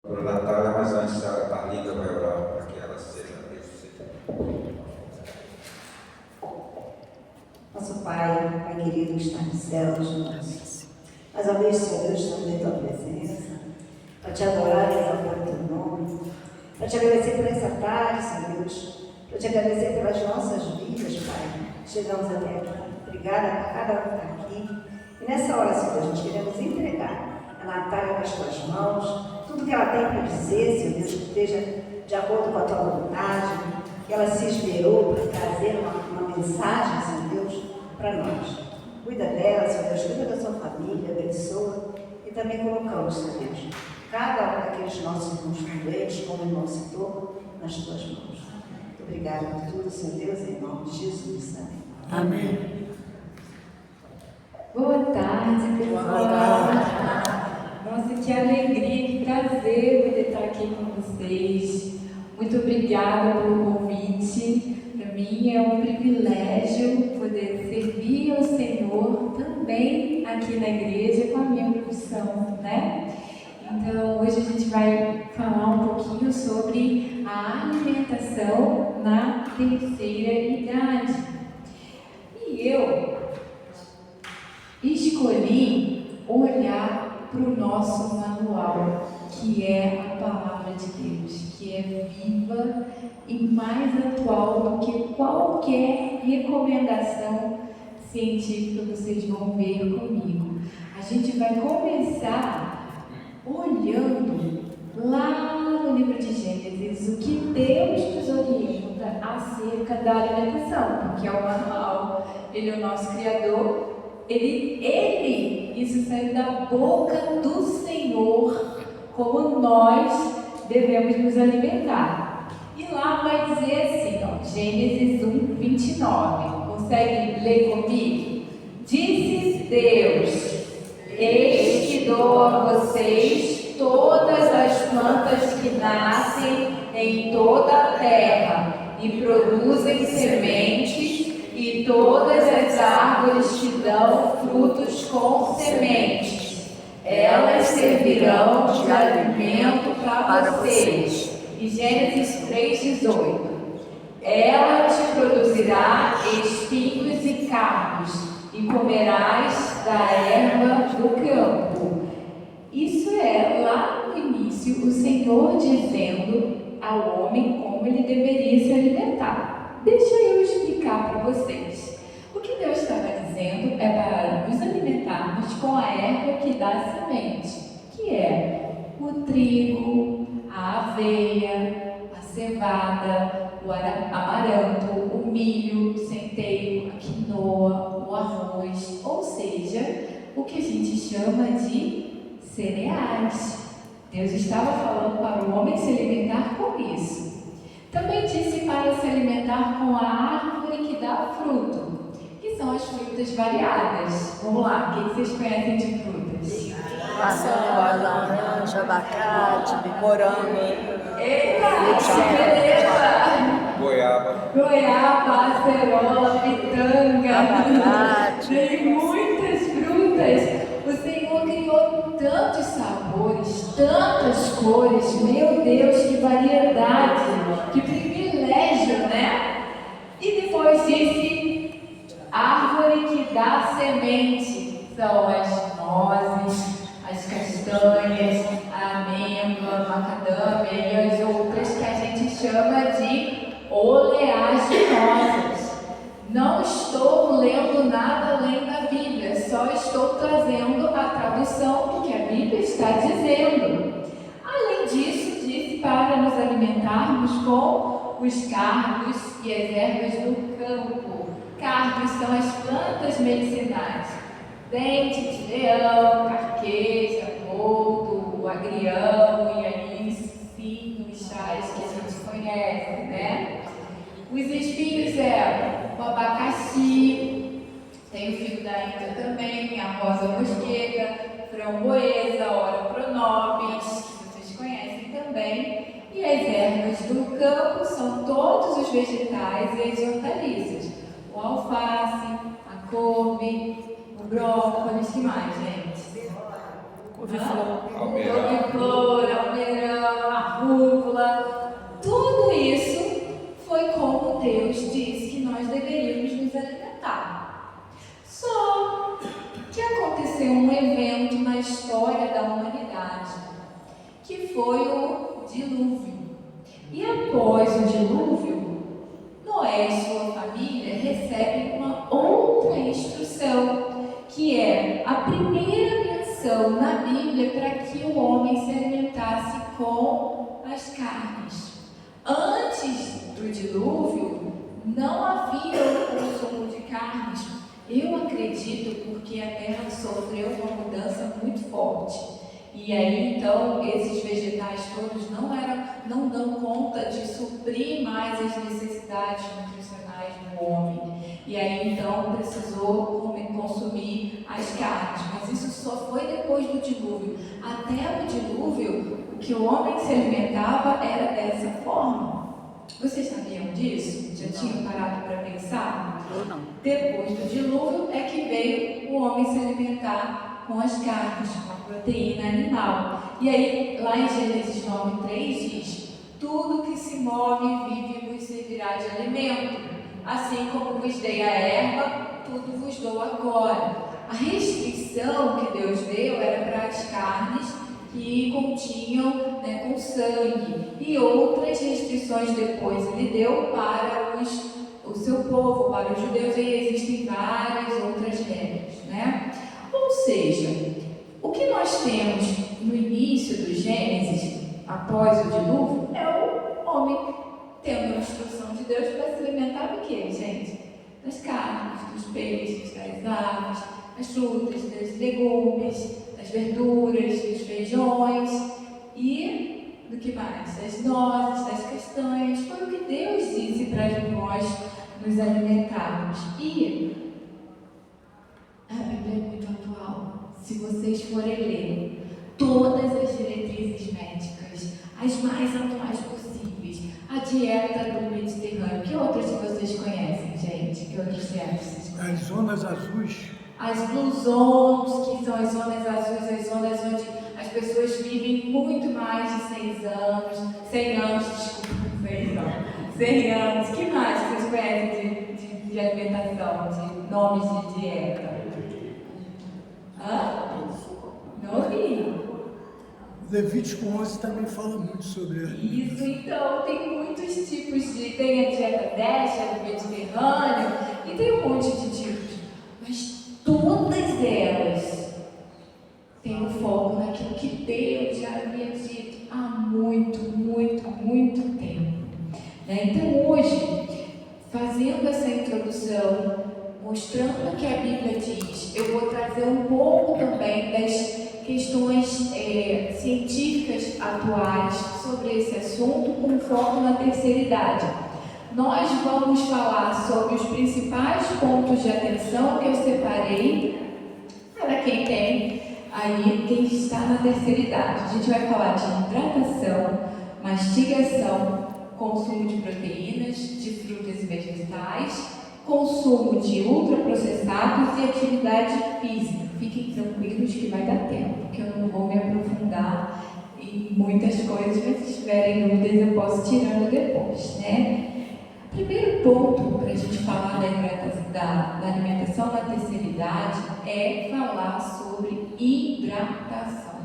para a Natália, mas antes a Linda vai orar para que ela seja ressuscitada. Nosso Pai, Pai querido que está nos céus, nós amamos, Senhor Deus, estamos em Tua presença, para Te adorar e exaltar o Teu nome, para Te agradecer por essa tarde, Senhor Deus, para Te agradecer pelas nossas vidas, Pai. Chegamos até aqui. Obrigada por cada um que está aqui. E nessa hora, Senhor Deus, nós queremos entregar a Natália nas Tuas mãos, tudo que ela tem para dizer, Senhor Deus, que esteja de acordo com a Tua vontade, que ela se esmerou para trazer uma mensagem, Senhor Deus, para nós. Cuida dela, Senhor Deus, cuida da sua família, abençoa. E também colocamos, Senhor Deus, cada um daqueles nossos irmãos doentes, como o irmão citou, nas Tuas mãos. Muito obrigada por tudo, Senhor Deus, em nome de Jesus. Amém. Boa tarde, pessoal. Boa tarde. Nossa, que alegria, que prazer poder estar aqui com vocês. Muito obrigada pelo convite. Para mim é um privilégio poder servir ao Senhor também aqui na igreja com a minha profissão, né? Então, hoje a gente vai falar um pouquinho sobre a alimentação na terceira idade. E eu escolhi olhar para o nosso manual, que é a Palavra de Deus, que é viva e mais atual do que qualquer recomendação científica que vocês vão ver comigo. A gente vai começar olhando lá no livro de Gênesis, o que Deus nos orienta acerca da alimentação, porque é o manual, Ele é o nosso Criador. Isso saiu da boca do Senhor, como nós devemos nos alimentar. E lá vai dizer assim, ó, Gênesis 1, 29. Consegue ler comigo? Disse Deus: eis que dou a vocês todas as plantas que nascem em toda a terra e produzem sementes, e todas as árvores que dão frutos com sementes. Elas servirão de alimento para vocês. E Gênesis 3,18. Ela te produzirá espinhos e cardos, e comerás da erva do campo. Isso é, lá no início, o Senhor dizendo ao homem como ele deveria se alimentar. Deixa eu explicar para vocês. O que Deus estava dizendo é para nos alimentarmos com a erva que dá semente, que é o trigo, a aveia, a cevada, o amaranto, o milho, o centeio, a quinoa, o arroz, ou seja, o que a gente chama de cereais. Deus estava falando para o homem se alimentar com isso. Também disse para se alimentar com a árvore que dá fruto, que são as frutas variadas. Vamos lá, o que vocês conhecem de frutas? Maçã, laranja, abacate, morango. Eita, que beleza! Goiaba, acerola, pitanga. Abacate. Tem muitas frutas. O Senhor criou tantos sabores, tantas cores. Meu Deus, que variedade, que privilégio, né? E depois disse, árvore que dá semente. São as nozes, as castanhas, a amêndoa, a macadâmia e as outras que a gente chama de oleaginosas. Não estou lendo nada além da Bíblia, só estou trazendo a tradução do que a Bíblia está dizendo. Além disso, disse para nos alimentarmos com os cardos e as ervas do campo. Cardos são as plantas medicinais. Dente de leão, carqueja, boldo, agrião e aí sim os chás que a gente conhece, né? Os espinhos eram o abacaxi, tem o figo da Índia também, a rosa mosqueta, framboesa, ora pronobis, que vocês conhecem também. E as ervas do campo são todos os vegetais e as hortaliças. O alface, a couve, o brócolis, que mais, gente? Couve-flor. Couve-flor, almeirão. que foi o dilúvio. E após o dilúvio, Noé e sua família recebem uma outra instrução, que é a primeira menção na Bíblia para que o homem se alimentasse com as carnes. Antes do dilúvio, não havia o consumo de carnes. Eu acredito porque a terra sofreu uma mudança muito forte. E aí, então, esses vegetais todos não dão conta de suprir mais as necessidades nutricionais do homem. E aí, então, precisou consumir as carnes. Mas isso só foi depois do dilúvio. Até o dilúvio, o que o homem se alimentava era dessa forma. Vocês sabiam disso? Já tinham parado para pensar? Eu não. Depois do dilúvio é que veio o homem se alimentar com as carnes, com a proteína animal. E aí, lá em Gênesis 9:3 diz: tudo que se move e vive vos servirá de alimento. Assim como vos dei a erva, tudo vos dou agora. A restrição que Deus deu era para as carnes que continham com sangue, e outras restrições depois ele deu para o seu povo, para os judeus, e existem várias outras regras, Ou seja, o que nós temos no início do Gênesis, após o dilúvio, é o homem tendo a instrução de Deus para se alimentar do quê, gente? Das carnes, dos peixes, das aves, das frutas, dos legumes, das verduras, dos feijões e do que mais? Das nozes, das castanhas. Foi o que Deus disse para nós nos alimentarmos. E a Bíblia é muito atual. Se vocês forem ler todas as diretrizes médicas, as mais atuais possíveis, a dieta do Mediterrâneo, que outras que vocês conhecem, gente? Que outras dietas vocês conhecem? As zonas azuis. As blue zones, que são as zonas azuis, as zonas onde as pessoas vivem muito mais de 100 anos, 100 anos, que mais vocês conhecem de alimentação, de nomes de dieta? Não ouvi. Levítico 11 também fala muito sobre Isso, então, tem muitos tipos tem a dieta DASH, do Mediterrâneo, e tem um monte de tipos, mas todas elas têm um foco naquilo que Deus já havia dito há muito, muito, muito tempo. Então, hoje, fazendo essa introdução, mostrando o que a Bíblia diz, eu vou trazer um pouco também das questões científicas atuais sobre esse assunto, com foco na terceira idade. Nós vamos falar sobre os principais pontos de atenção que eu separei para quem quem está na terceira idade. A gente vai falar de hidratação, mastigação, consumo de proteínas, de frutas e vegetais, consumo de ultraprocessados e atividade física. Fiquem tranquilos que vai dar tempo, porque eu não vou me aprofundar em muitas coisas, mas se tiverem dúvidas eu posso tirando depois, Primeiro ponto para a gente falar da alimentação na terceira idade é falar sobre hidratação.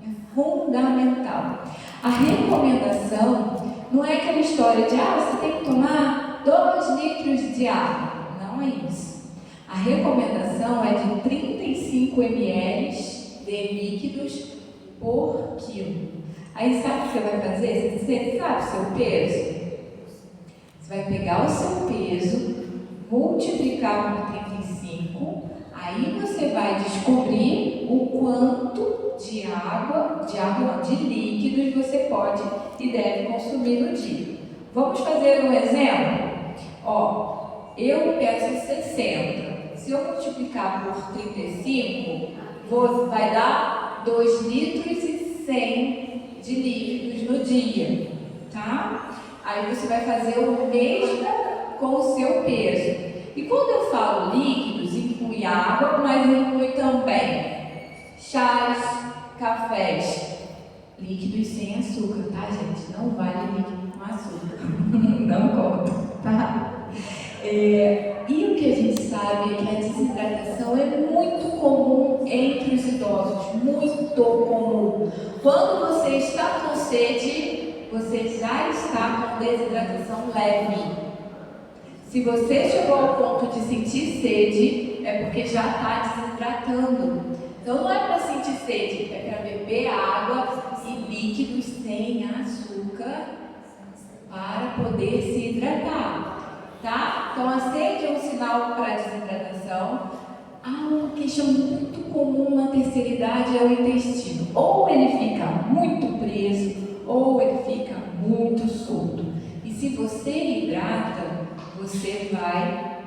É fundamental. A recomendação não é aquela história de você tem que tomar 2 litros de água. Não é isso. A recomendação é de 35 ml de líquidos por quilo. Aí sabe o que você vai fazer? Você sabe o seu peso? Você vai pegar o seu peso, multiplicar por 35, aí você vai descobrir o quanto de líquidos você pode e deve consumir no dia. Vamos fazer um exemplo? Eu peço 60. Se eu multiplicar por 35, vai dar 2 litros e 100 de líquidos no dia, tá? Aí você vai fazer o mesmo com o seu peso. E quando eu falo líquidos, inclui água, mas inclui também chás, cafés, líquidos sem açúcar, tá, gente? Não vale líquido com açúcar. Não conta, tá? E o que a gente sabe é que a desidratação é muito comum entre os idosos, muito comum. Quando você está com sede, você já está com desidratação leve. Se você chegou ao ponto de sentir sede, é porque já está desidratando. Então não é para sentir sede, é para beber água e líquidos sem açúcar para poder se hidratar, tá? Então a sede é um sinal para desidratação. Uma questão muito comum na terceira idade é o intestino. Ou ele fica muito preso, ou ele fica muito solto. E se você hidrata, você vai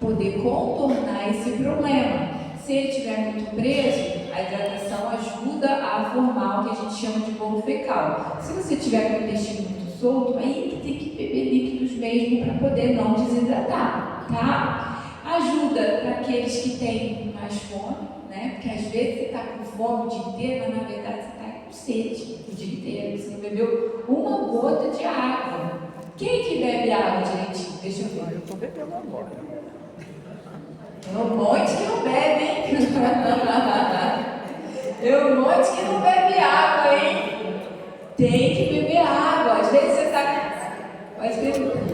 poder contornar esse problema. Se ele estiver muito preso, a hidratação ajuda a formar o que a gente chama de bolo fecal. Se você tiver com o intestino muito solto, aí que tem que beber líquidos mesmo para poder não desidratar, tá? Ajuda para aqueles que têm mais fome, né? Porque às vezes você está com fome o dia inteiro, mas na verdade você está com sede o dia inteiro, você não bebeu uma gota de água. Quem que bebe água direitinho? Deixa eu ver. Eu estou bebendo agora. Tem um monte que não bebe, hein? Tem um monte que não bebe água, hein? Tem que beber água. Às vezes você está... Pode beber.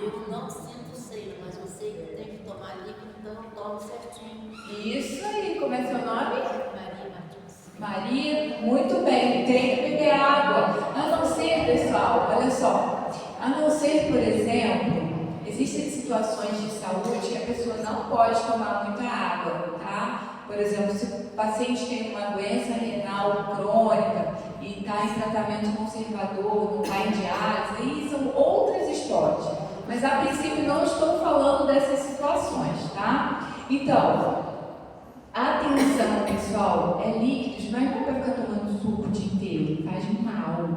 Eu não sinto sede, mas eu sei que tem que tomar líquido, então eu tomo certinho. Isso aí. Como é seu nome? Maria Martins. Maria, muito bem, tem que beber água. A não ser, pessoal, olha só, a não ser, por exemplo, existem situações de saúde que a pessoa não pode tomar muita água, tá? Por exemplo, se o paciente tem uma doença renal crônica e está em tratamento conservador, não está em diálise, aí são outras histórias. Mas a princípio não estou falando dessas situações, tá? Então, atenção, pessoal, é líquidos, mas não vai ficar tomando suco o dia inteiro, faz mal,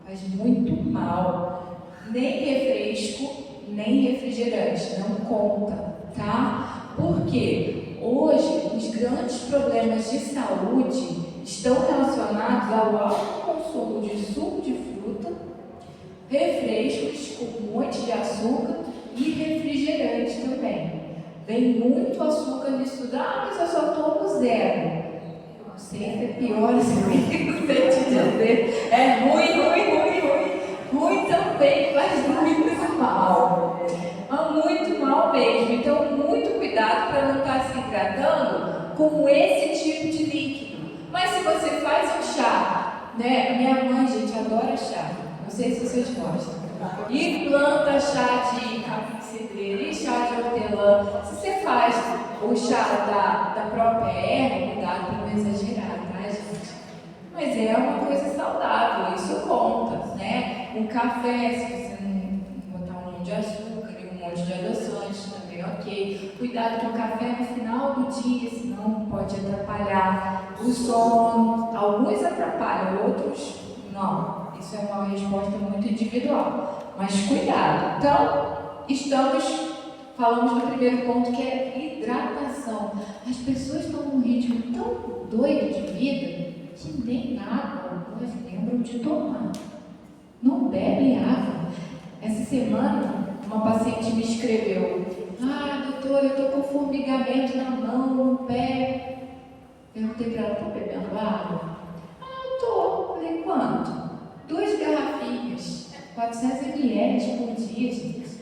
faz muito mal. Nem refresco, nem refrigerante, não conta, tá? Por quê? Hoje, os grandes problemas de saúde estão relacionados ao alto consumo de suco de fruta, refrescos com um monte de açúcar e refrigerante também. Vem muito açúcar nisso tudo. Mas eu só tomo zero. Eu não sei se é pior, assim, não sei te dizer. É ruim. Ruim também, faz muito mal. Mas muito mal mesmo. Então, muito cuidado para não estar se hidratando com esse tipo de líquido. Mas se você faz um chá, né? Minha mãe, gente, adora chá. Não sei se vocês gostam. E planta chá de capim-cidreira e chá de hortelã. Se você faz o chá da própria erva, cuidado para não exagerar, tá, gente? Mas é uma coisa saudável, isso conta, né? Um café, se você não botar um monte de açúcar e um monte de adoçante, também ok. Cuidado com o café no final do dia, senão pode atrapalhar o sono. Alguns atrapalham, outros não. Isso é uma resposta muito individual, mas cuidado. Então, falamos do primeiro ponto, que é hidratação. As pessoas estão num ritmo tão doido de vida que nem água elas lembram de tomar. Não bebem água. Essa semana, uma paciente me escreveu: doutora, eu estou com formigamento na mão, no pé. Perguntei para ela: está bebendo água? Estou. Falei: quanto? 2 garrafinhas, 400 ml por dia, gente.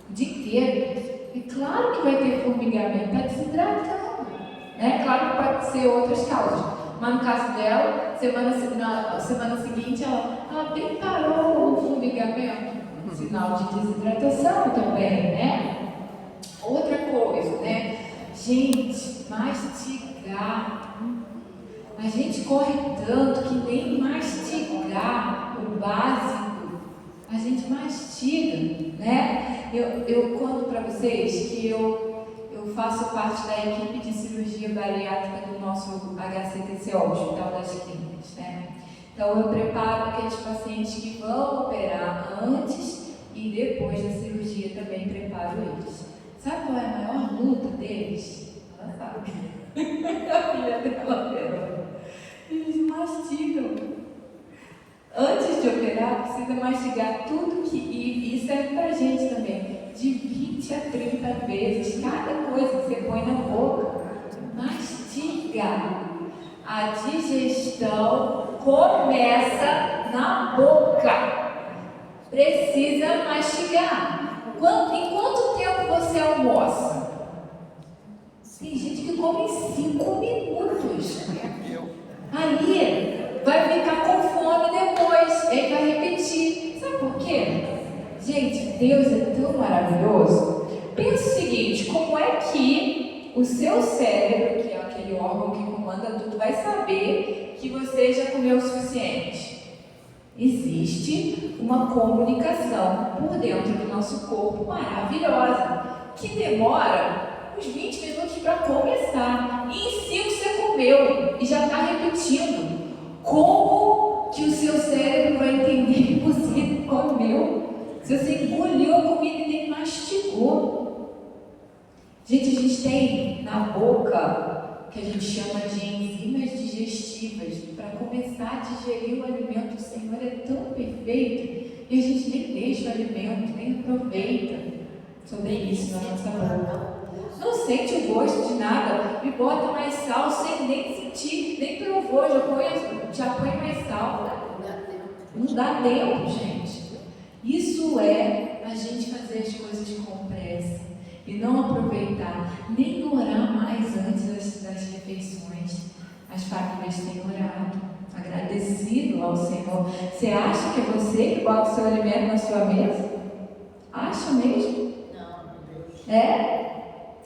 O dia inteiro. E claro que vai ter formigamento, está desidratando. Né? Claro que pode ser outras causas. Mas no caso dela, na semana seguinte, ela bem parou o formigamento. Sinal de desidratação também, né? Outra coisa, né? Gente, mastigar. A gente corre tanto que nem mastigar o básico a gente mastiga, né? Eu conto para vocês que eu faço parte da equipe de cirurgia bariátrica do nosso HCTCO, Hospital das Clínicas, né? Então eu preparo aqueles pacientes que vão operar antes e depois da cirurgia também preparo eles. Sabe qual é a maior luta deles? Ela sabe. A filha dela operou. Eles mastigam. Antes de operar, precisa mastigar tudo e serve pra gente também. De 20 a 30 vezes cada coisa que você põe na boca. Mastiga. A digestão começa na boca. Precisa mastigar. Em quanto tempo você almoça? Tem gente que come em 5 minutos. Aí vai ficar com fome depois. Ele vai repetir. Sabe por quê? Gente, Deus é tão maravilhoso. Pensa o seguinte: como é que o seu cérebro, que é aquele órgão que comanda tudo, vai saber que você já comeu o suficiente? Existe uma comunicação por dentro do nosso corpo maravilhosa, que demora uns 20 minutos para começar. E em 5 você comeu e já está repetindo. Como que o seu cérebro vai entender que você comeu se você engoliu a comida e nem mastigou? Gente, a gente tem na boca que a gente chama de enzimas digestivas para começar a digerir o alimento. O Senhor é tão perfeito e a gente nem deixa o alimento, nem aproveita sobre isso na nossa boca. Não sente o gosto de nada e bota mais sal sem nem sentir, nem provou, já põe mais sal. Não dá tempo, gente. Isso é a gente fazer as coisas com pressa e não aproveitar, nem orar mais antes das refeições. As famílias têm orado, agradecido ao Senhor. Você acha que é você que bota o seu alimento na sua mesa? Acha mesmo? Não. É?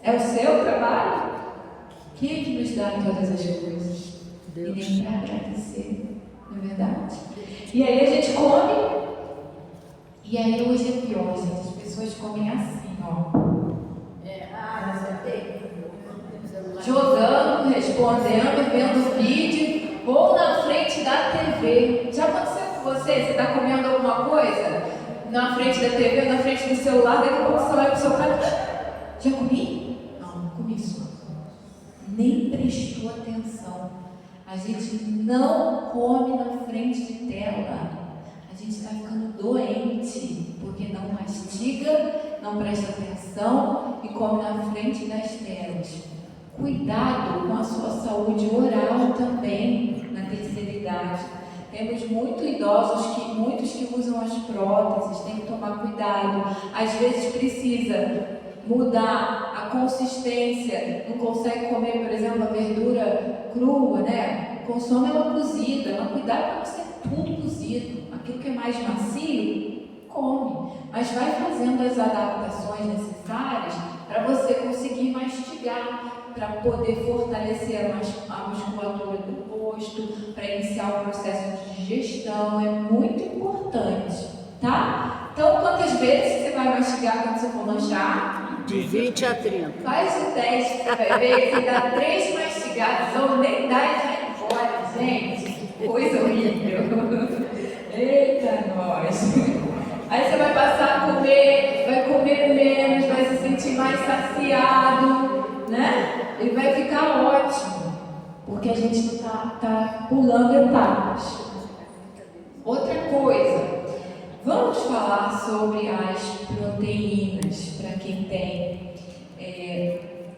É o seu trabalho? Quem é que nos dá todas as coisas? Deus. E nem para agradecer, não é verdade? E aí a gente come, e aí hoje é pior, gente. As pessoas comem assim, ó. Jogando, respondendo, vendo vídeo, ou na frente da TV. Já aconteceu com você? Você está comendo alguma coisa? Na frente da TV, na frente do celular, daqui a pouco você olha para o seu prato. Já comi? Não comi isso. Nem prestou atenção. A gente não come na frente de tela. A gente está ficando doente, porque não mastiga, não presta atenção e come na frente das telas. Cuidado com a sua saúde oral também na terceira idade. Temos muitos que usam as próteses, tem que tomar cuidado. Às vezes precisa mudar a consistência, não consegue comer, por exemplo, a verdura crua, né? Consome ela cozida, mas cuidado para não ser tudo cozido. Aquilo que é mais macio, come. Mas vai fazendo as adaptações necessárias para você conseguir mastigar, para poder fortalecer a musculatura do rosto, para iniciar o processo de digestão. É muito importante, tá? Então, quantas vezes você vai mastigar quando você for lanchar? De 20 a 30. Faz o teste, você vai ver que dá 3 mastigadas ou nem dá e vai embora, gente. Coisa horrível. Eita, nós. Aí você vai passar a comer, vai comer menos, vai se sentir mais saciado, né? E vai ficar ótimo, porque a gente não tá pulando etapas. Outra coisa, vamos falar sobre as proteínas para quem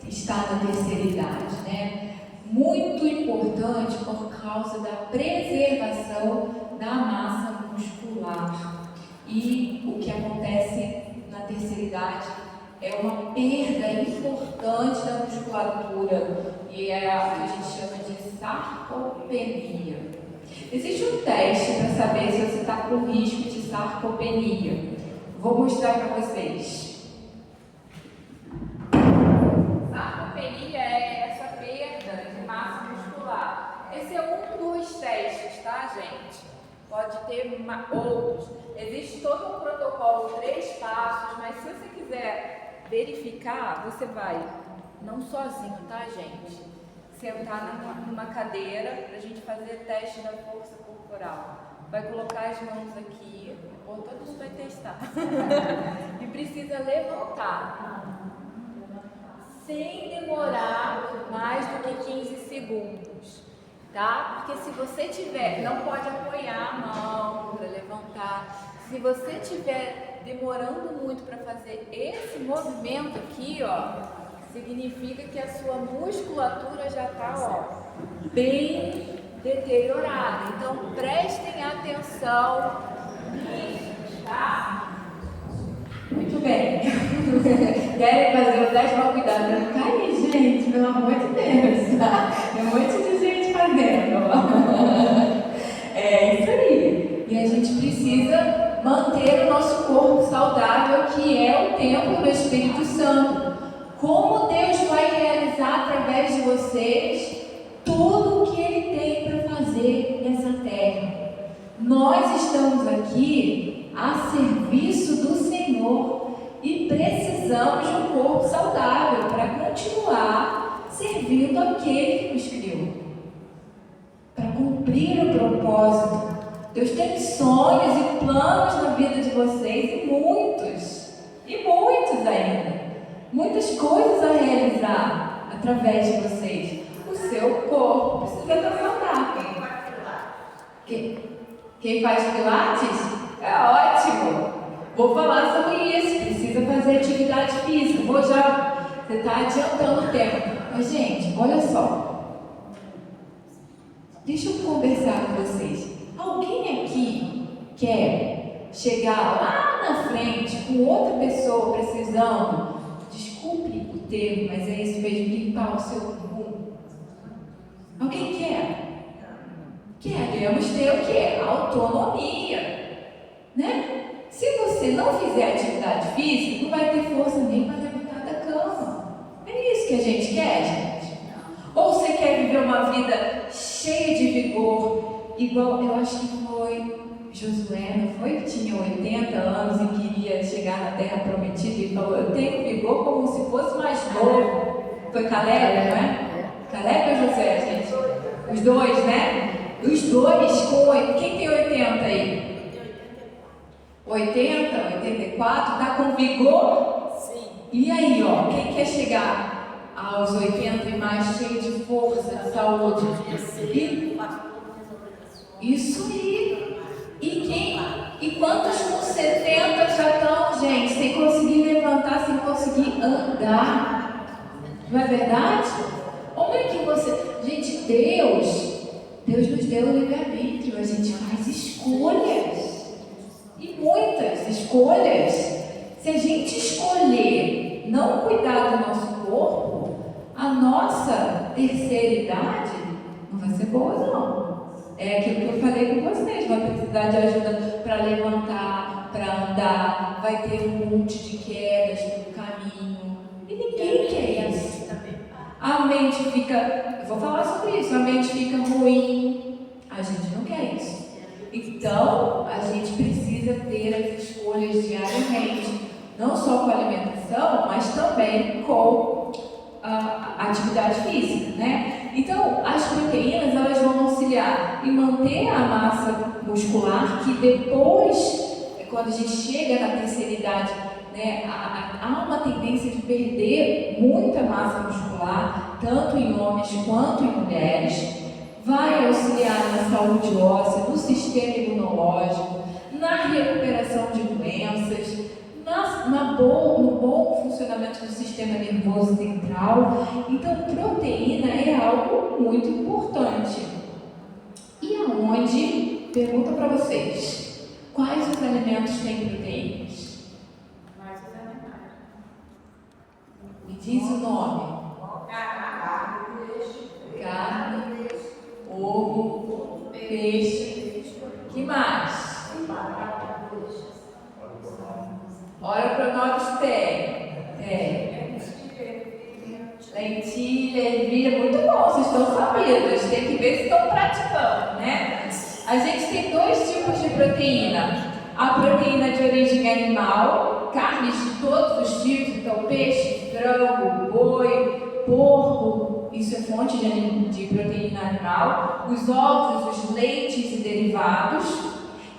está na terceira idade, né? Muito importante por causa da preservação da massa muscular. E o que acontece na terceira idade é uma perda importante da musculatura, e é a que a gente chama de sarcopenia. Existe um teste para saber se você está com risco de sarcopenia. Vou mostrar para vocês. Sarcopenia é essa perda de massa muscular. Esse é um dos testes, tá, gente? Pode ter outros. Existe todo um protocolo, 3 passos, mas se você quiser verificar, você vai, não sozinho, tá, gente? Sentar numa cadeira para a gente fazer teste da força corporal. Vai colocar as mãos aqui, ou todo mundo vai testar. E precisa levantar, sem demorar mais do que 15 segundos. Tá? Porque se você tiver, não pode apoiar a mão para levantar. Se você tiver demorando muito para fazer esse movimento aqui, ó, significa que a sua musculatura já está, ó, bem deteriorada. Então prestem atenção nisso, tá? Muito bem. Querem fazer o teste? Mas cuidado pra não cair, gente, pelo amor de Deus. Tem um monte de gente fazendo. É isso aí. E a gente precisa manter o nosso corpo saudável, que é o templo do Espírito Santo. Como Deus vai realizar através de vocês tudo o que Ele tem para fazer nessa terra. Nós estamos aqui a serviço do Senhor e precisamos de um corpo saudável para continuar servindo aquele que nos criou, para cumprir o propósito. Deus tem sonhos e planos na vida de vocês, e muitos ainda. Muitas coisas a realizar através de vocês. O seu corpo precisa estar saudável. Quem faz pilates? É ótimo. Vou falar sobre isso. Precisa fazer atividade física. Você está adiantando o tempo. Mas, gente, olha só. Deixa eu conversar com vocês. Alguém aqui quer chegar lá na frente com outra pessoa precisando, desculpe o termo, mas é isso mesmo, limpar o seu rumo? Alguém quer? Queremos ter o quê? Autonomia, né? Se você não fizer atividade física, não vai ter força nem para levantar da cama. É isso que a gente quer, gente? Ou você quer viver uma vida cheia de vigor, igual eu acho que foi Josué, não foi? Tinha 80 anos e queria chegar na Terra Prometida e falou: eu tenho vigor como se fosse mais novo. Foi Caleb, não é? Caleb ou Josué, gente? Os dois, né? Os dois com 80. Quem tem 80 aí? 80, 84, tá com vigor? Sim. E aí, ó, quem quer chegar aos 80 e mais cheio de força, de saúde? Isso aí. E quantos com 70 já estão, gente, sem conseguir levantar, sem conseguir andar? Não é verdade? Como é que você... Gente, Deus nos deu o livre-arbítrio, a gente faz escolhas. E muitas escolhas. Se a gente escolher não cuidar do nosso corpo, a nossa terceira idade não vai ser boa, não. É aquilo que eu falei com vocês, vai precisar de ajuda para levantar, para andar, vai ter um monte de quedas no caminho. E ninguém quer isso. A mente fica, eu vou falar sobre isso, a mente fica ruim. A gente não quer isso. Então, a gente precisa ter as escolhas diariamente, não só com a alimentação, mas também com a atividade física, né? Então, as proteínas, elas vão auxiliar em manter a massa muscular, que depois, quando a gente chega na terceira idade, né, há uma tendência de perder muita massa muscular, tanto em homens quanto em mulheres. Vai auxiliar na saúde óssea, no sistema imunológico, na recuperação de doenças, no bom funcionamento do sistema nervoso central. Então, proteína é algo muito importante. E aonde? Pergunta para vocês: quais os alimentos têm proteínas? Me diz o nome. Carne, ovo, peixe. Que mais? Ora, pronobis tem. Lentilha, ervilha, muito bom, vocês estão sabidos. Tem que ver se estão praticando, né? A gente tem dois tipos de proteína. A proteína de origem animal, carnes de todos os tipos, então peixe, frango, boi, porco, isso é fonte de proteína animal. Os ovos, os leites e derivados.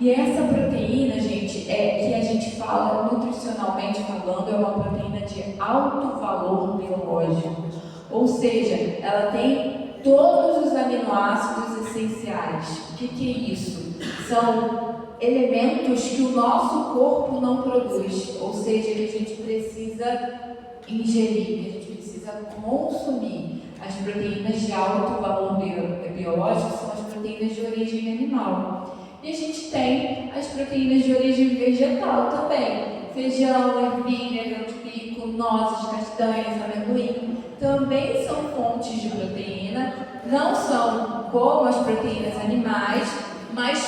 E essa proteína, gente, que a gente fala nutricionalmente falando, é uma proteína de alto valor biológico. Ou seja, ela tem todos os aminoácidos essenciais. O que é isso? São elementos que o nosso corpo não produz, ou seja, que a gente precisa ingerir, que a gente precisa consumir. As proteínas de alto valor biológico são as proteínas de origem animal. E a gente tem as proteínas de origem vegetal também. Feijão, ervilha, grão de bico, nozes, castanhas, amendoim. Também são fontes de proteína. Não são como as proteínas animais, mas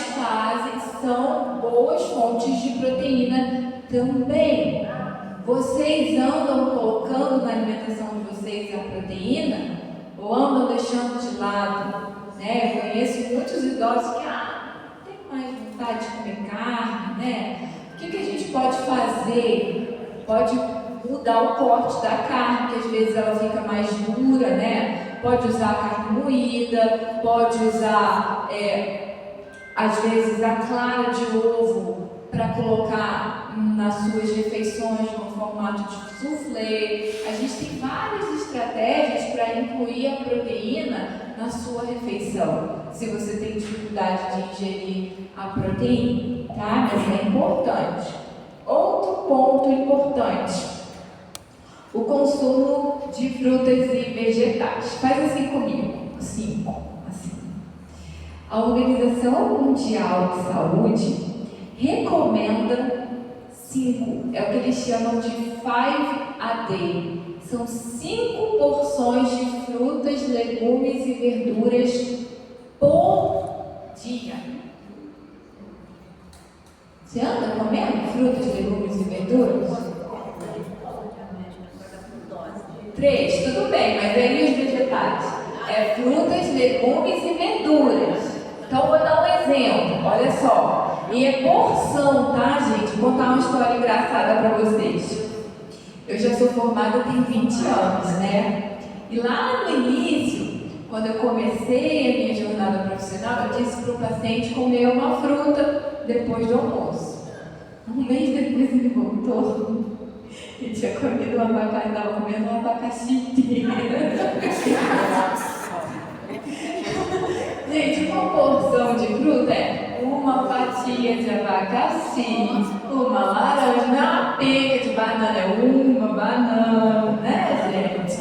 são boas fontes de proteína também. Vocês andam colocando na alimentação de vocês a proteína ou andam deixando de lado? Né? Eu conheço muitos idosos que tem mais vontade de comer carne, né? O que a gente pode fazer? Pode mudar o corte da carne, que às vezes ela fica mais dura, né? Pode usar carne moída, pode usar, às vezes, a clara de ovo para colocar nas suas refeições no formato de soufflé. A gente tem várias estratégias para incluir a proteína na sua refeição, se você tem dificuldade de ingerir a proteína, tá? Mas é importante. Outro ponto importante: o consumo de frutas e vegetais. Faz assim comigo, 5, assim. A Organização Mundial de Saúde recomenda 5, é o que eles chamam de 5 a day. São 5 porções de frutas, legumes e verduras por dia. Você anda comendo frutas, legumes e verduras? 3, tudo bem, mas aí os vegetais? É frutas, legumes e verduras. Então vou dar um exemplo, olha só. E é porção, tá, gente? Vou contar uma história engraçada para vocês. Eu já sou formada tem 20 anos, né? E lá no início, quando eu comecei a minha jornada profissional, eu disse para o paciente comer uma fruta depois do almoço. Um mês depois ele voltou e tinha comido um abacaxi, estava comendo um abacaxi inteiro. Gente, uma porção de fruta é uma fatia de abacaxi, uma laranja, não é uma pega de banana, é uma banana, né, gente?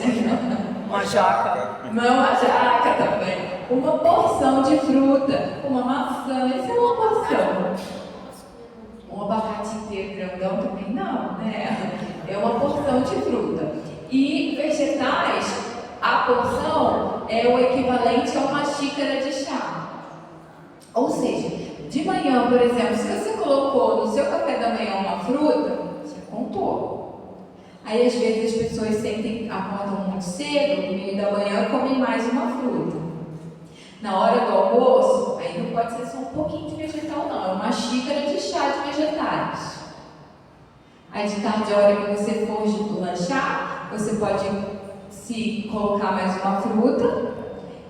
Uma jaca. Não, uma jaca também. Uma porção de fruta, uma maçã, isso é uma porção. Um abacate inteiro grandão também não, né? É uma porção de fruta. E vegetais, a porção é o equivalente a uma xícara de chá. Ou seja, de manhã, por exemplo, se você colocou no seu café da manhã uma fruta, você contou. Aí às vezes as pessoas acordam muito cedo, no meio da manhã, comem mais uma fruta. Na hora do almoço, aí não pode ser só um pouquinho de vegetal não, é uma xícara de chá de vegetais. Aí de tarde, a hora que você for lanchar, você pode se colocar mais uma fruta,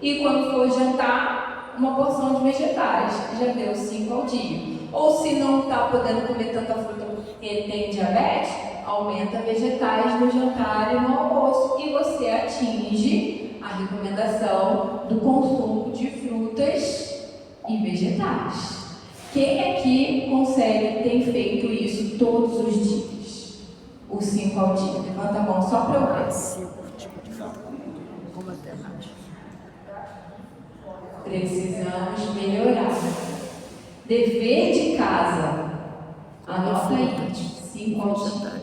e quando for jantar, uma porção de vegetais, já deu 5 ao dia. Ou se não está podendo comer tanta fruta porque tem diabetes, aumenta vegetais no jantar e no almoço, e você atinge a recomendação do consumo de frutas e vegetais. Quem aqui tem feito isso todos os dias? O 5 ao dia? Levanta a mão só para eu ver. 5 tipos de fruta. Uma até mais. Precisamos melhorar. Dever de casa. Anota aí. 5 ao dia.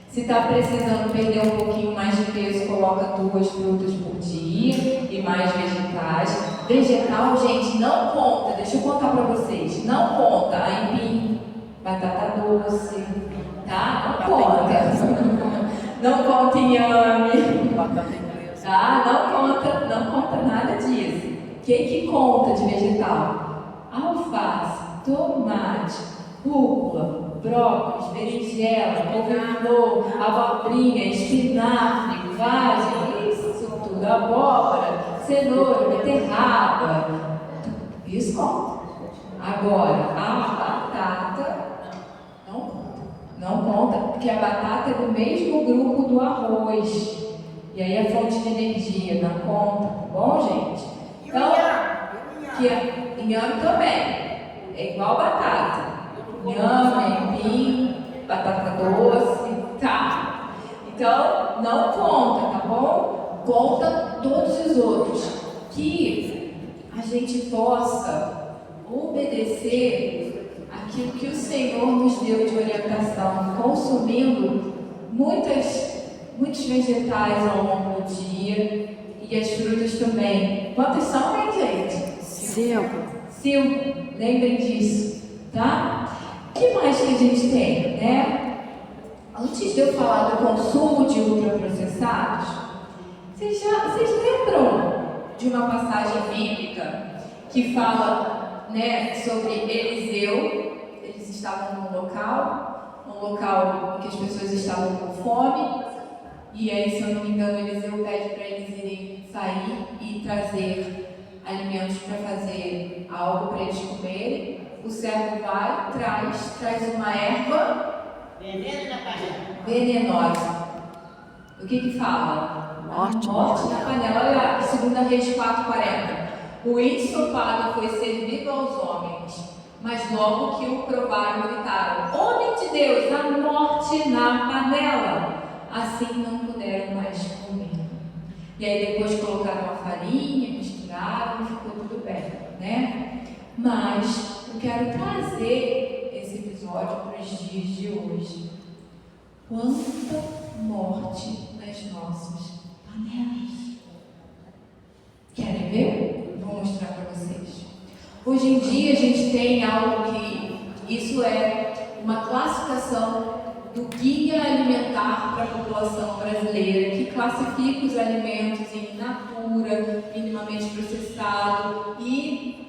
Se está precisando perder um pouquinho mais de peso, coloca 2 frutas por dia e mais vegetais. Vegetal, gente, não conta. Deixa eu contar para vocês. Não conta aipim, batata doce, tá? Não conta. Não conta inhame. Batata inglesa. Tá? Não conta nada disso. O que conta de vegetal? Alface, tomate, rúcula, brócolis, berinjela, couve-flor, abobrinha, espinafre, vagem, isso tudo, abóbora, cenoura, beterraba, isso conta. Agora, a batata não conta, porque a batata é do mesmo grupo do arroz, e aí é fonte de energia, não conta, tá bom, gente? Então, inhame também, é igual batata. Inhame, aipim, batata doce, tá? Então, não conta, tá bom? Conta todos os outros. Que a gente possa obedecer aquilo que o Senhor nos deu de orientação, consumindo muitos vegetais ao longo do dia e as frutas também. Quantas são, hein, gente? 5. 5. Lembrem disso, tá? O que mais que a gente tem, né? Antes de eu falar do consumo de ultraprocessados, vocês lembram de uma passagem bíblica que fala, né, sobre Eliseu? Eles estavam num local em que as pessoas estavam com fome, e aí, se eu não me engano, Eliseu pede para eles irem sair e trazer alimentos para fazer algo para eles comerem. O servo vai, traz uma erva venenosa. O que fala? Morte na panela. Olha, 2 Reis 4:40. O ensopado foi servido aos homens, mas logo que o provaram, gritaram: Homem de Deus, a morte na panela! Assim não puderam mais comer. E aí depois colocaram a farinha, misturaram e ficou tudo bem, né? Mas eu quero trazer esse episódio para os dias de hoje. Quanta morte nas nossas panelas. Querem ver? Vou mostrar para vocês. Hoje em dia a gente tem algo que isso é uma classificação do Guia Alimentar para a População Brasileira, que classifica os alimentos em natura, minimamente processados e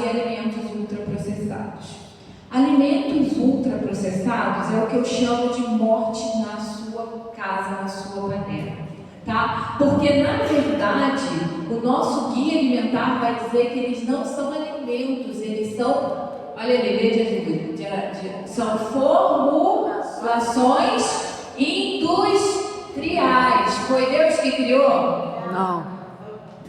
alimentos ultraprocessados. Alimentos ultraprocessados é o que eu chamo de morte na sua casa, na sua panela, tá? Porque, na verdade, o nosso guia alimentar vai dizer que eles não são alimentos, eles são, olha ali, são formulações industriais. Foi Deus que criou? Não.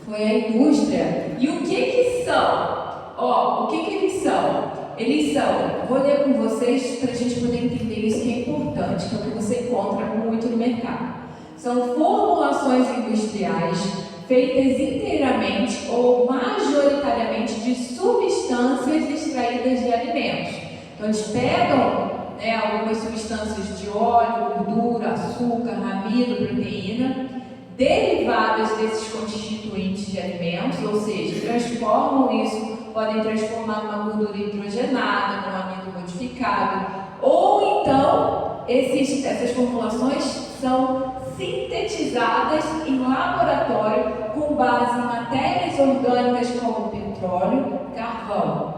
Foi a indústria. E o que são? O que eles são? Eles são, vou ler com vocês para a gente poder entender isso que é importante, que é o que você encontra muito no mercado. São formulações industriais feitas inteiramente ou majoritariamente de substâncias extraídas de alimentos. Então eles pegam, né, algumas substâncias de óleo, gordura, açúcar, amido, proteína, derivadas desses constituintes de alimentos, ou seja, transformam isso, podem transformar numa gordura hidrogenada, num amido modificado, ou então essas formulações são sintetizadas em laboratório com base em matérias orgânicas como petróleo, carvão,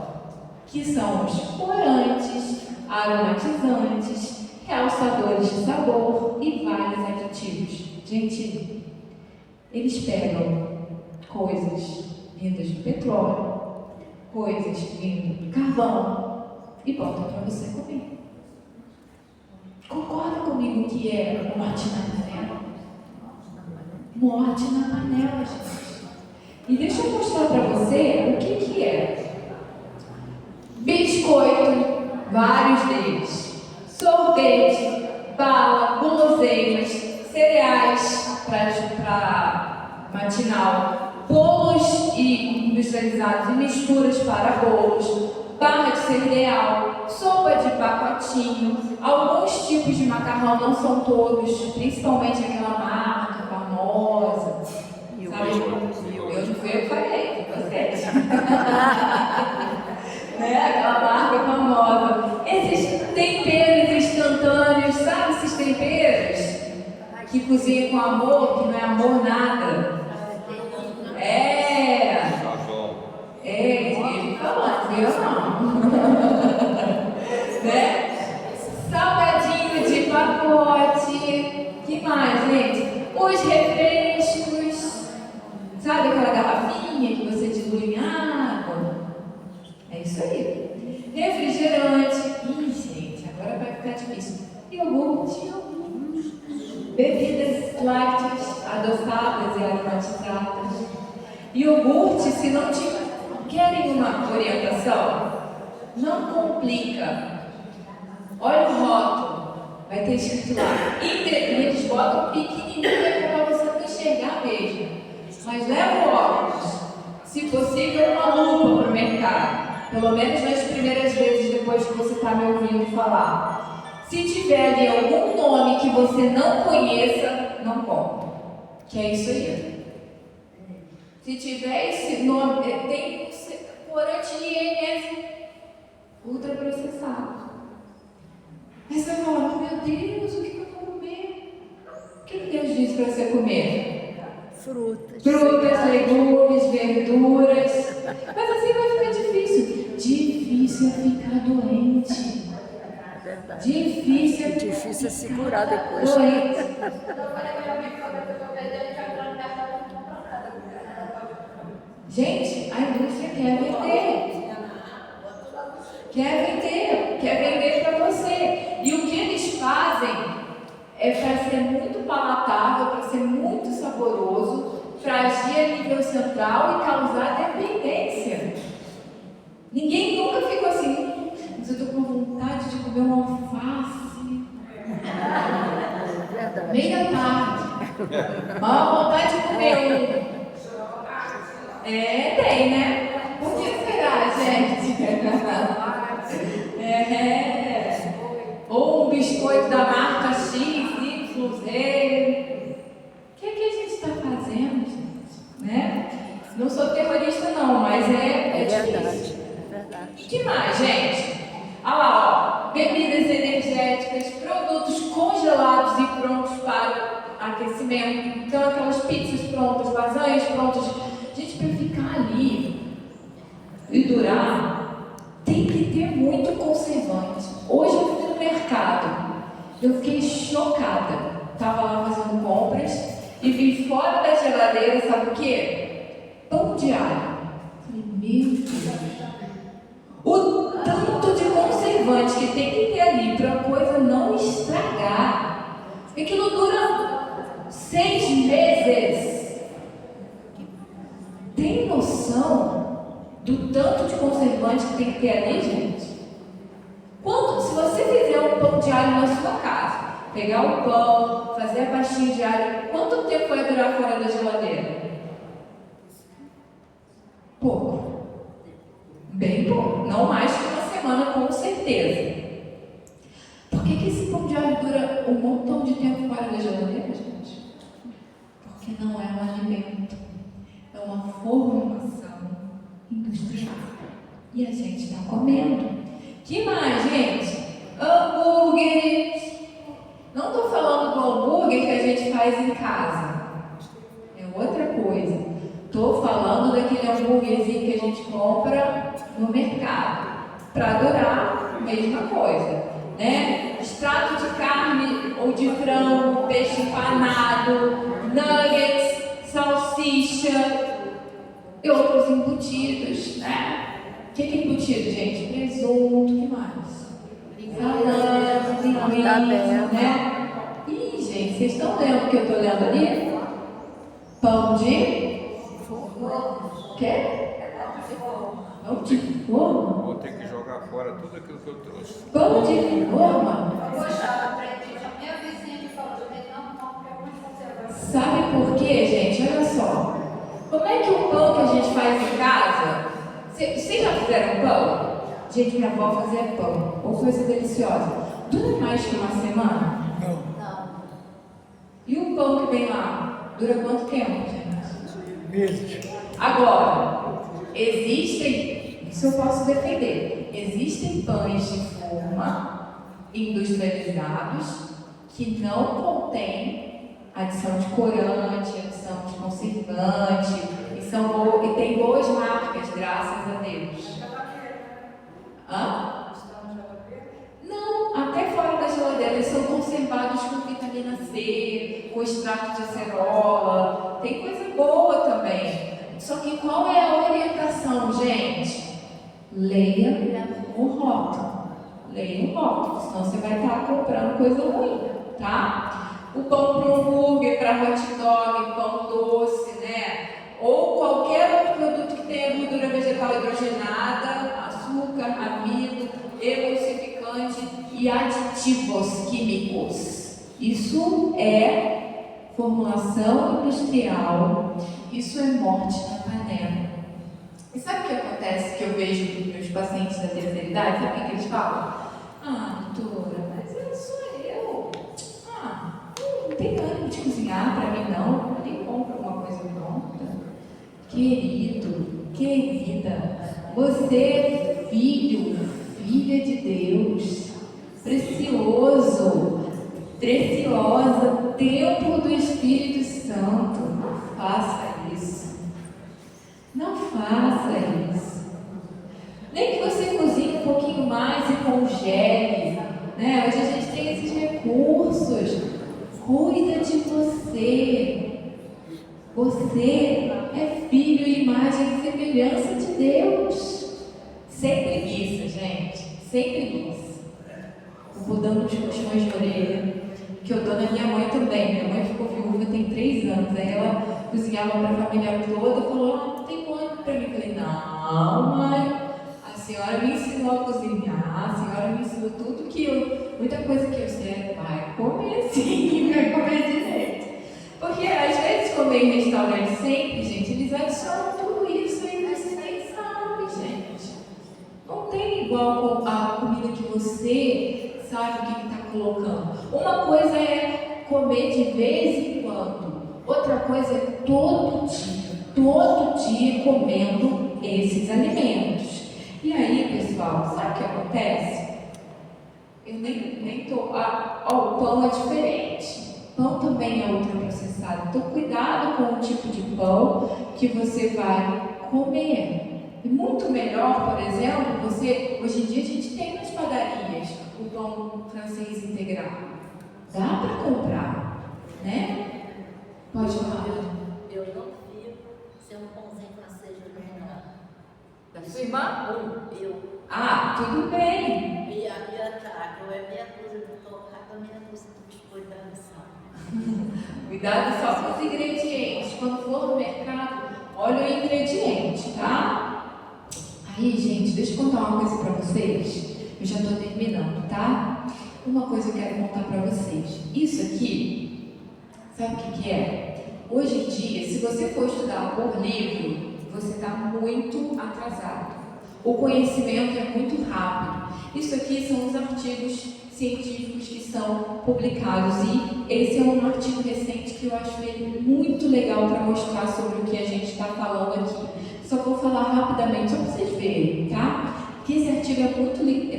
que são os corantes, aromatizantes, realçadores de sabor e vários aditivos. Gente, eles pegam coisas vindas do petróleo, coisas vindas do carvão e botam para você comer. Concorda comigo que é morte na panela? Morte na panela, gente. E deixa eu mostrar para você o que é. Biscoito, vários deles. Sorvete, bala, guloseimas, cereais para matinal, bolos e industrializados e misturas para bolos, barra de cereal, sopa de pacotinho, alguns tipos de macarrão, não são todos, principalmente aquela marca famosa, sabe? Eu não fui eu que falei, foi vocês. Né? Aquela marca famosa. Esses temperos instantâneos, sabe esses temperos que cozinham com amor, que não é amor nada? Ele falou, eu não. Né? Salgadinho de pacote. Que mais, gente? Os refrescos. Sabe aquela garrafinha que você dilui em água? É isso aí. Refrigerante. Ih, gente, agora vai ficar difícil. Iogurte. Bebidas lácteas, adoçadas e aromatizadas. Iogurte, se não querem uma orientação, não complica. Olha o rótulo, vai ter escrito lá. Eles botam pequenininho para você não enxergar mesmo. Mas leva o óculos. Se possível, uma lupa para o mercado. Pelo menos nas primeiras vezes depois que você está me ouvindo falar. Se tiver ali algum nome que você não conheça, não compre. Que é isso aí. Se tiver esse nome, tem corante INS ultraprocessado. Aí você vai falar, meu Deus, o que eu vou comer? O que Deus disse para você comer? Frutas, legumes, verduras. Mas assim vai ficar difícil. Difícil é ficar doente. é verdade. Difícil É se curar depois. doente. Gente, a indústria quer vender. Quer vender para você. E o que eles fazem é para ser muito palatável, para ser muito saboroso, para agir a nível central e causar dependência. Ninguém nunca ficou assim, mas eu estou com vontade de comer uma alface. Verdade. Meia tarde. Maior vontade de comer um. Tem, né? Por que será, gente? Ou um biscoito da marca X, Y, Z. O que a gente está fazendo, gente? Né? Não sou terrorista, não, mas é difícil. É verdade. O que mais, gente? Olha lá, ó. Bebidas energéticas, produtos congelados e prontos para aquecimento. Então, aquelas pizzas prontas, lasanhas prontas. Gente, para ficar ali e durar, tem que ter muito conservante. Hoje eu fui no mercado, eu fiquei chocada. Estava lá fazendo compras e vi fora da geladeira, sabe o quê? Pão de alho. Falei, meu Deus. O tanto de conservante que tem que ter ali para a coisa não estragar. Aquilo dura 6 meses. Tem noção do tanto de conservante que tem que ter ali, gente? Se você fizer um pão de alho na sua casa, pegar o pão, fazer a pastinha de alho, quanto tempo vai durar fora da geladeira? Pouco. Bem pouco. Não mais que uma semana, com certeza. Por que esse pão de alho dura um montão de tempo fora da geladeira, gente? Porque não é um alimento. É uma formulação industrial. E a gente está comendo. Que mais, gente? Hambúrgueres. Não estou falando do hambúrguer que a gente faz em casa. É outra coisa. Estou falando daquele hambúrguerzinho que a gente compra no mercado. Para durar, mesma coisa. Né? Extrato de carne ou de frango, peixe empanado, nuggets, salsicha e outros embutidos, né? O que é embutido, gente? Presunto, o que mais? Salame, linguiça, né? Ih, gente, vocês estão lendo o que eu estou lendo ali? Pão de forma. Quê? Pão de forma? Vou ter que jogar fora tudo aquilo que eu trouxe. Pão de forma? Sabe por quê, gente? Olha só. Como é que o pão que a gente faz em casa... Vocês já fizeram pão? Gente, minha avó fazia pão. Ou coisa deliciosa. Dura mais que uma semana? Não. E o pão que vem lá? Dura quanto tempo, gente? Meses. Agora, existem... Isso eu posso defender. Existem pães de forma industrializados que não contêm adição de corante, adição de conservante, e tem boas marcas, graças a Deus. Hã? Não, até fora da geladeira, eles são conservados com vitamina C, com extrato de acerola, tem coisa boa também. Só que qual é a orientação, gente? Leia o rótulo. Leia o rótulo, senão você vai estar comprando coisa ruim, tá? O pão para hambúrguer, para hot dog, pão doce, né? Ou qualquer outro produto que tenha gordura vegetal hidrogenada, açúcar, amido, emulsificante e aditivos químicos. Isso é formulação industrial, isso é morte na panela. acontece que eu vejo meus pacientes da terceira idade, sabe o que eles falam? Ah, doutora, mas eu sou eu. Não tem ânimo de cozinhar para mim não, eu nem compro alguma coisa pronta. Querido, querida, você é filho, filha de Deus, precioso, preciosa, templo do Espírito Santo. Não faça isso. Não faça isso. Nem que você cozinhe um pouquinho mais e congele, né? Hoje a gente tem esses recursos. Cuida de você. Você é filho e imagem e semelhança de Deus. Sem preguiça, gente. Sem preguiça. Vou dando uns puxões de orelha, que eu dou na minha mãe também. Minha mãe ficou viúva tem 3 anos. Aí ela cozinhava para a família toda, falou, não tem ânimo para mim. Eu falei, não, mãe, a senhora me ensinou a cozinhar, a senhora me ensinou tudo que eu, muita coisa que eu sei, vai comer sim, vai comer direito. Porque às vezes comer em restaurante sempre, gente, eles adicionam tudo isso e você nem sabe, gente. Não tem igual a comida que você sabe o que está colocando. Uma coisa é comer de vez em quando, outra coisa é todo dia comendo esses alimentos. E aí, pessoal, sabe o que acontece? Eu nem tô. O pão é diferente. Pão também é ultraprocessado. Então, cuidado com o tipo de pão que você vai comer. E muito melhor, por exemplo, hoje em dia a gente tem nas padarias o pão francês integral. Dá para comprar, né? Pode falar. Eu não fico sem um pãozinho francês de menor. Da sua irmã? Eu. Tudo bem. E a minha carne, é meia dúzia de torrada, meia dúzia de biscoito da missão. Cuidado só com os ingredientes. Quando for no mercado, olha o ingrediente, tá? Aí, gente, deixa eu contar uma coisa pra vocês. Eu já tô terminando, tá? Uma coisa eu quero contar pra vocês. Isso aqui, sabe o que é? Hoje em dia, se você for estudar por livro, você está muito atrasado. O conhecimento é muito rápido. Isso aqui são os artigos científicos que são publicados e esse é um artigo recente que eu acho ele muito legal para mostrar sobre o que a gente está falando aqui. Só vou falar rapidamente só para vocês verem, tá? Que esse artigo é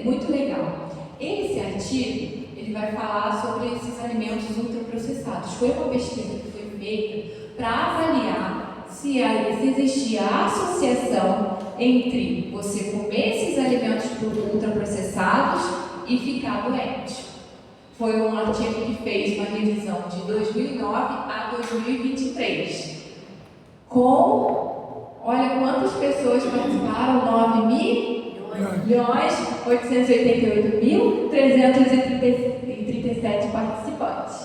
muito legal. Esse artigo, ele vai falar sobre esses alimentos ultraprocessados. Foi uma pesquisa que foi feita para avaliar se existia associação entre você comer esses alimentos ultraprocessados e ficar doente. Foi um artigo que fez uma revisão de 2009 a 2023. Olha quantas pessoas participaram, 9.888.337 participantes.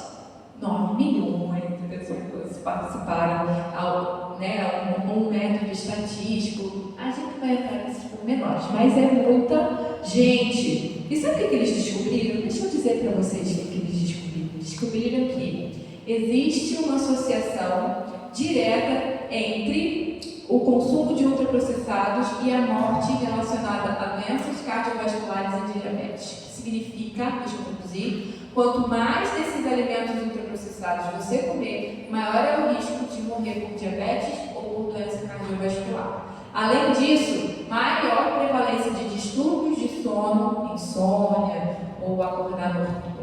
9 milhões de pessoas participaram um método estatístico. A gente vai entrar nesses pormenores, mas é muita gente. E sabe o que eles descobriram? Deixa eu dizer para vocês o que eles descobriram. Descobriram que existe uma associação direta entre o consumo de ultraprocessados e a morte relacionada a doenças cardiovasculares e diabetes. Significa, deixa eu traduzir, quanto mais desses alimentos ultraprocessados você comer, maior é o risco de morrer por diabetes ou por doença cardiovascular. Além disso, maior prevalência de distúrbios de sono, insônia ou acordar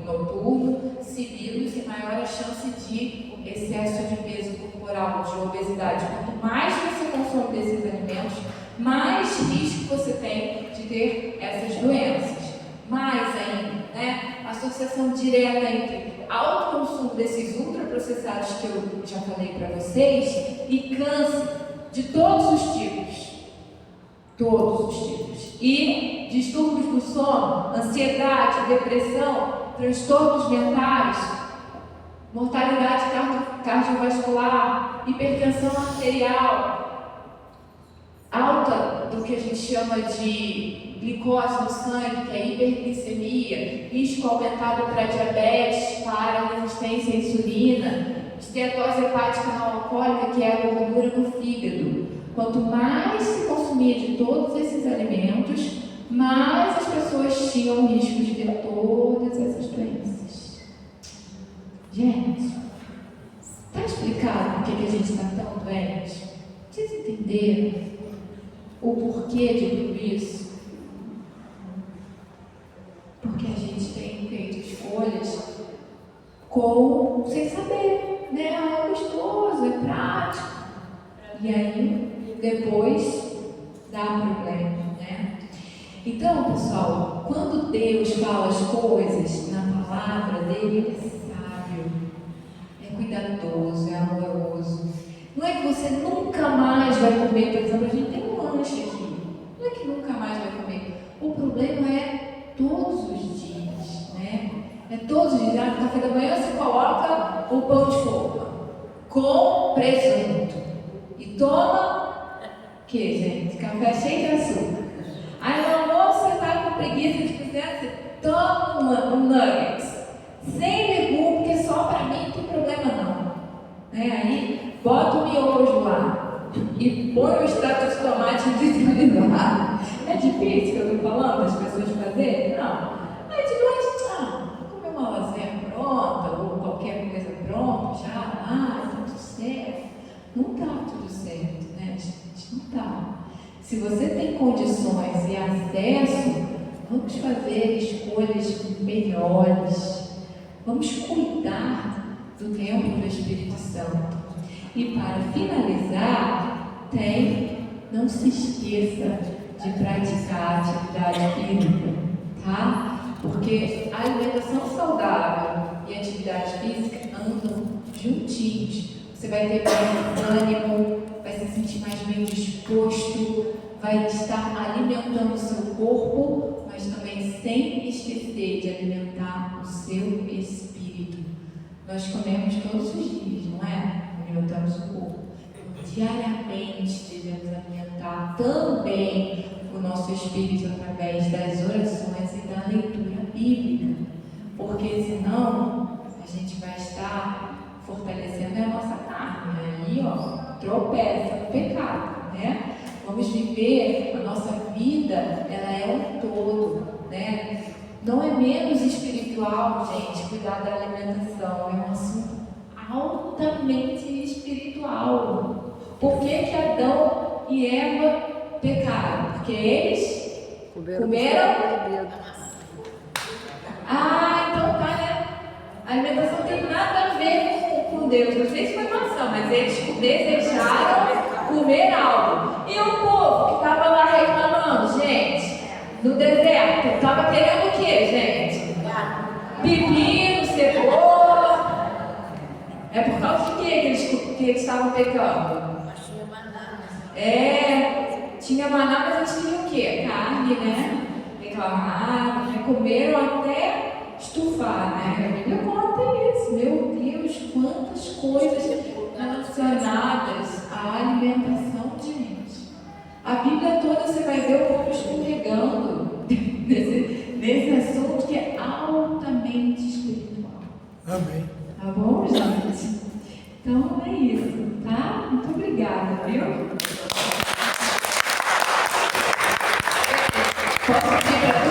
noturno, sibilos e maior a chance de excesso de peso corporal, de obesidade. Quanto mais você consome desses alimentos, mais risco você tem de ter essas doenças. Mais ainda, né? Associação direta entre alto consumo desses ultraprocessados que eu já falei para vocês e câncer de todos os tipos. Todos os tipos. E distúrbios do sono, ansiedade, depressão, transtornos mentais, mortalidade cardiovascular, hipertensão arterial, alta do que a gente chama de glicose no sangue, que é hiperglicemia, risco aumentado para diabetes, para resistência à insulina, esteatose hepática não alcoólica, que é a gordura no fígado. Quanto mais se consumir consumia de todos esses alimentos, mais as pessoas tinham o risco de ter todas essas doenças. Gente, está explicado por que a gente está tão doente? Vocês entenderam o porquê de tudo isso? Porque a gente tem feito escolhas sem saber, né? Ah, é gostoso, é prático. E aí, depois, dá problema, né? Então, pessoal, quando Deus fala as coisas na palavra dele, ele é sábio, é cuidadoso, é amoroso. Não é que você nunca mais vai comer, por exemplo, a gente tem um lanche aqui. Não é que nunca mais vai comer. O problema é todos os dias, né? É todos os dias. No café da manhã você coloca o pão de forma com presunto. E toma o que, gente? Café cheio de açúcar. Aí no almoço você está com preguiça de cozinhar, você toma um nuggets. Sem legume, porque só para mim não tem problema não. Né? Aí bota o miojo lá e põe o extrato de tomate industrializado. É difícil que eu estou falando das pessoas fazerem? Não. Aí de noite, comer uma lasanha pronta ou qualquer coisa pronta, já, tudo certo. Não está tudo certo, né, gente? Não está. Se você tem condições e acesso, vamos fazer escolhas melhores. Vamos cuidar do templo do Espírito Santo. E para finalizar, não se esqueça de praticar a atividade física, tá? Porque a alimentação saudável e a atividade física andam juntinhos. Você vai ter mais ânimo, vai se sentir mais bem disposto, vai estar alimentando o seu corpo, mas também sem esquecer de alimentar o seu espírito. Nós comemos todos os dias, não é? Alimentamos o corpo. Diariamente devemos alimentar também o nosso espírito através das orações e da leitura bíblica, porque senão a gente vai estar fortalecendo a nossa carne, aí tropeça no pecado, né? Vamos viver a nossa vida, ela é um todo, né? Não é menos espiritual, gente, cuidar da alimentação, é um assunto altamente espiritual. Por que Adão e Eva pecaram? Porque eles comeram. Então tá, né? A alimentação não tem nada a ver com Deus. Não sei se foi maçã, mas eles desejaram comer algo. E o povo que estava lá reclamando, gente, no deserto, estava querendo o quê, gente? Pepino, cebola. É por causa de quê que eles estavam pecando? Tinha maná, mas eles tinham o quê? Carne, né? Reclamaram, né? Comeram até estufar, né? A Bíblia conta isso. Meu Deus, quantas coisas relacionadas à alimentação, gente. A Bíblia toda você vai ver o povo escorregando nesse assunto que é altamente espiritual. Amém. Tá bom, gente? Então é isso, tá? Muito obrigada, viu? Posso pedir para